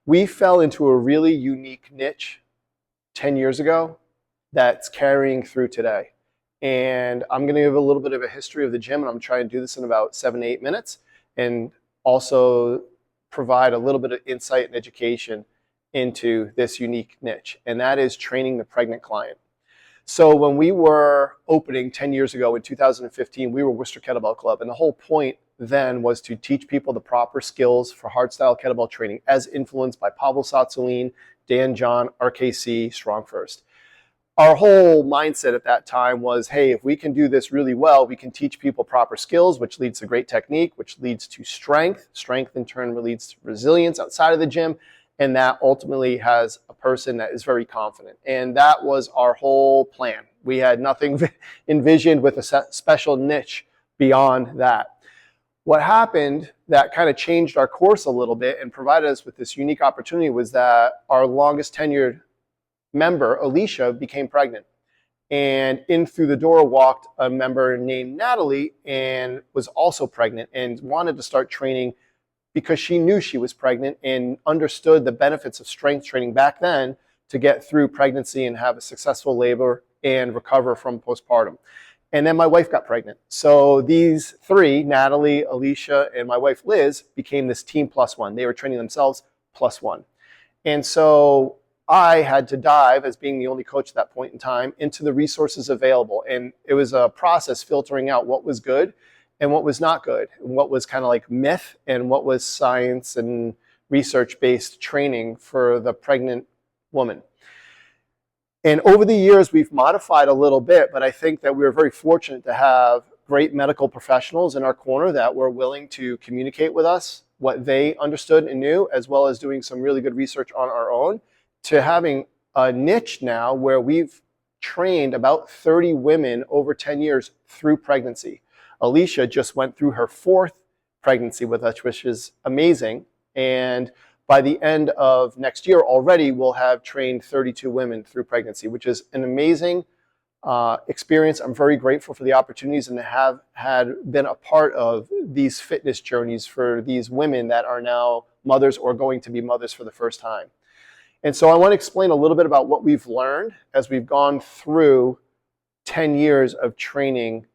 We fell into a really unique niche 10 years ago that's carrying through today. And I'm going to give a little bit of a history of the gym, and I'm trying to do this in about 7 to 8 minutes, and also provide a little bit of insight and education into this unique niche, and that is training the pregnant client. So when we were opening 10 years ago in 2015, we were Worcester Kettlebell Club, and the whole point then was to teach people the proper skills for hardstyle kettlebell training as influenced by Pavel Tsatsouline, Dan John, RKC, Strong First. Our whole mindset at that time was, hey, if we can do this really well, we can teach people proper skills, which leads to great technique, which leads to strength. Strength in turn leads to resilience outside of the gym, and that ultimately has a person that is very confident. And that was our whole plan. We had nothing envisioned with a special niche beyond that. What happened that kind of changed our course a little bit and provided us with this unique opportunity was that our longest tenured member, Alicia, became pregnant. And in through the door walked a member named Natalie, and was also pregnant and wanted to start training because she knew she was pregnant and understood the benefits of strength training back then to get through pregnancy and have a successful labor and recover from postpartum. And then my wife got pregnant. So these three, Natalie, Alicia, and my wife Liz, became this team plus one. They were training themselves plus one. And so I had to dive, as being the only coach at that point in time, into the resources available. And it was a process filtering out what was good and what was not good, and what was kind of like myth and what was science and research-based training for the pregnant woman. And over the years, we've modified a little bit, but I think that we were very fortunate to have great medical professionals in our corner that were willing to communicate with us what they understood and knew, as well as doing some really good research on our own, to having a niche now where we've trained about 30 women over 10 years through pregnancy. Alicia just went through her 4th pregnancy with us, which is amazing. And by the end of next year already, we'll have trained 32 women through pregnancy, which is an amazing experience. I'm very grateful for the opportunities and to have been a part of these fitness journeys for these women that are now mothers or going to be mothers for the first time. And so I want to explain a little bit about what we've learned as we've gone through 10 years of training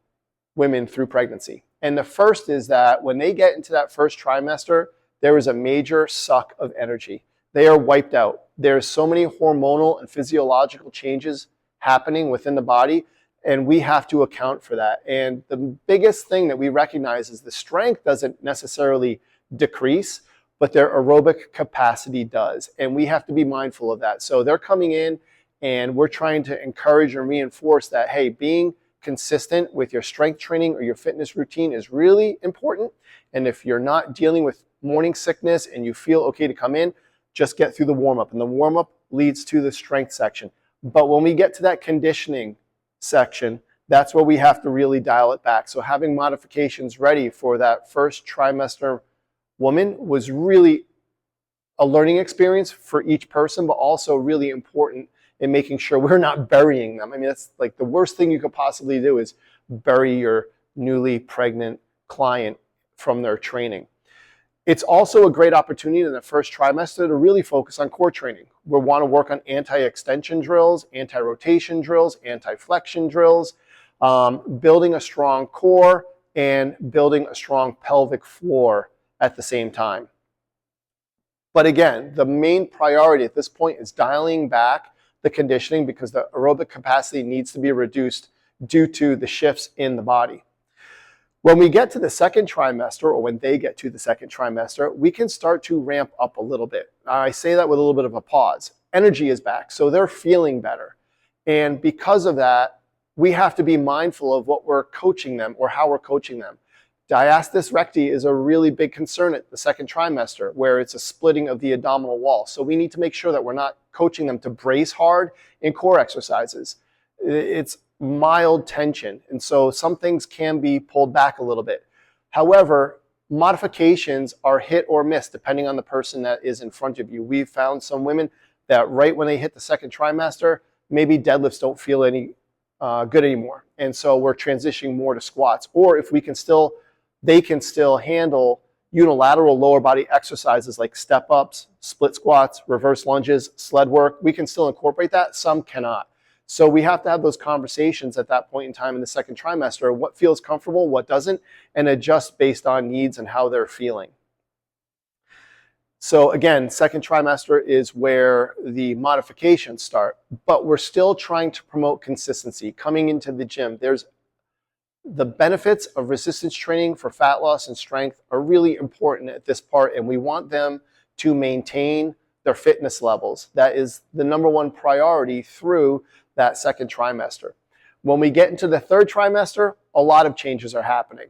women through pregnancy. And the first is that when they get into that first trimester, there is a major suck of energy. They are wiped out. There's so many hormonal and physiological changes happening within the body, and we have to account for that. And the biggest thing that we recognize is the strength doesn't necessarily decrease, but their aerobic capacity does. And we have to be mindful of that. So they're coming in and we're trying to encourage and reinforce that, hey, being consistent with your strength training or your fitness routine is really important. And if you're not dealing with morning sickness and you feel okay to come in, just get through the warm-up. And the warm-up leads to the strength section. But when we get to that conditioning section, that's where we have to really dial it back. So having modifications ready for that first trimester woman was really a learning experience for each person, but also really important in making sure we're not burying them. I mean, that's like the worst thing you could possibly do is bury your newly pregnant client from their training. It's also a great opportunity in the first trimester to really focus on core training. We want to work on anti-extension drills, anti-rotation drills, anti-flexion drills, building a strong core and building a strong pelvic floor at the same time. But again, the main priority at this point is dialing back the conditioning because the aerobic capacity needs to be reduced due to the shifts in the body. When we get to the second trimester, or when they get to the second trimester, we can start to ramp up a little bit. I say that with a little bit of a pause. Energy is back, so they're feeling better. And because of that, we have to be mindful of what we're coaching them or how we're coaching them. Diastasis recti is a really big concern at the second trimester, where it's a splitting of the abdominal wall. So we need to make sure that we're not coaching them to brace hard in core exercises. It's mild tension, and so some things can be pulled back a little bit. However, modifications are hit or miss depending on the person that is in front of you. We've found some women that right when they hit the second trimester, maybe deadlifts don't feel any good anymore, and so we're transitioning more to squats. Or if we can still, they can still handle unilateral lower body exercises like step ups, split squats, reverse lunges, sled work. We can still incorporate that. Some cannot. So we have to have those conversations at that point in time in the second trimester, what feels comfortable, what doesn't, and adjust based on needs and how they're feeling. So again, second trimester is where the modifications start, but we're still trying to promote consistency. Coming into the gym, there's the benefits of resistance training for fat loss and strength are really important at this part, and we want them to maintain their fitness levels. That is the number one priority through that second trimester. When we get into the third trimester, a lot of changes are happening.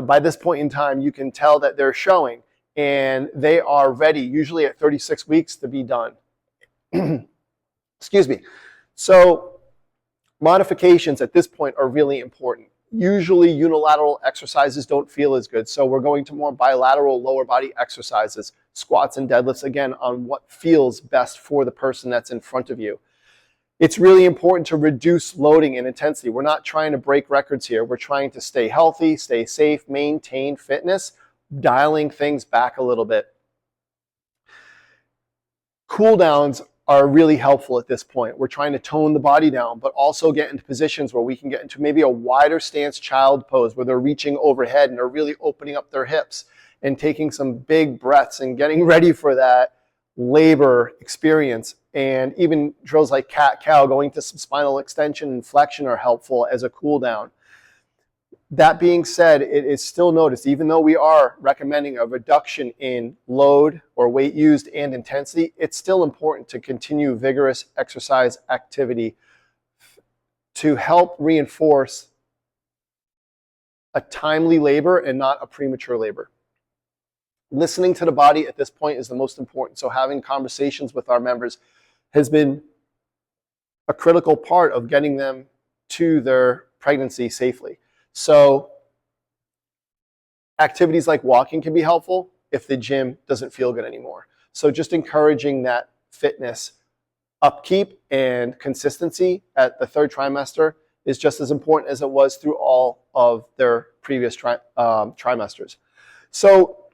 By this point in time, you can tell that they're showing, and they are ready, usually at 36 weeks, to be done. Excuse me. So modifications at this point are really important. Usually unilateral exercises don't feel as good, so we're going to more bilateral lower body exercises, squats and deadlifts, again, on what feels best for the person that's in front of you. It's really important to reduce loading and intensity. We're not trying to break records here. We're trying to stay healthy, stay safe, maintain fitness, dialing things back a little bit. Cool downs are really helpful at this point. We're trying to tone the body down, but also get into positions where we can get into maybe a wider stance child pose where they're reaching overhead and are really opening up their hips and taking some big breaths and getting ready for that labor experience. And even drills like cat-cow, going to some spinal extension and flexion are helpful as a cool down. That being said, it is still noticed, even though we are recommending a reduction in load or weight used and intensity, it's still important to continue vigorous exercise activity to help reinforce a timely labor and not a premature labor. Listening to the body at this point is the most important. So having conversations with our members has been a critical part of getting them to their pregnancy safely. So activities like walking can be helpful if the gym doesn't feel good anymore. So just encouraging that fitness upkeep and consistency at the third trimester is just as important as it was through all of their previous trimesters. So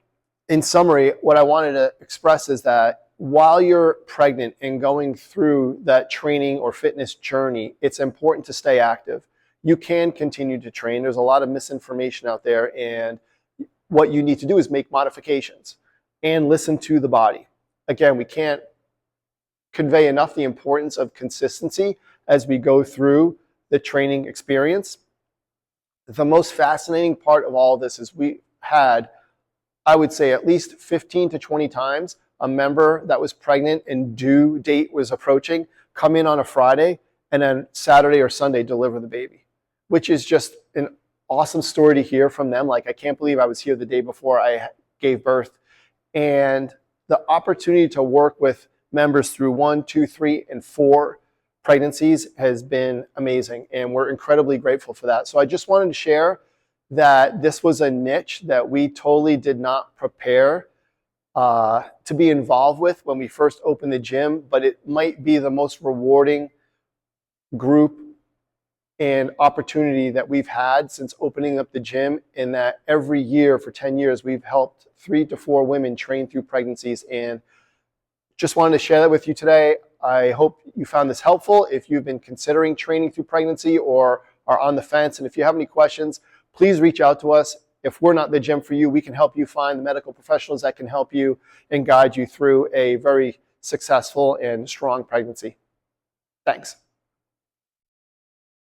in summary, what I wanted to express is that while you're pregnant and going through that training or fitness journey, it's important to stay active. You can continue to train. There's a lot of misinformation out there, and what you need to do is make modifications and listen to the body. Again, we can't convey enough the importance of consistency as we go through the training experience. The most fascinating part of all of this is we had, I would say, at least 15 to 20 times a member that was pregnant and due date was approaching come in on a Friday and then Saturday or Sunday deliver the baby, which is just an awesome story to hear from them. Like, I can't believe I was here the day before I gave birth. And the opportunity to work with members through 1, 2, 3, and 4 pregnancies has been amazing. And we're incredibly grateful for that. So I just wanted to share that this was a niche that we totally did not prepare to be involved with when we first opened the gym, but it might be the most rewarding group and opportunity that we've had since opening up the gym, in that every year for 10 years, we've helped 3 to 4 women train through pregnancies. And just wanted to share that with you today. I hope you found this helpful. If you've been considering training through pregnancy or are on the fence, and if you have any questions, please reach out to us. If we're not the gym for you, we can help you find the medical professionals that can help you and guide you through a very successful and strong pregnancy. Thanks.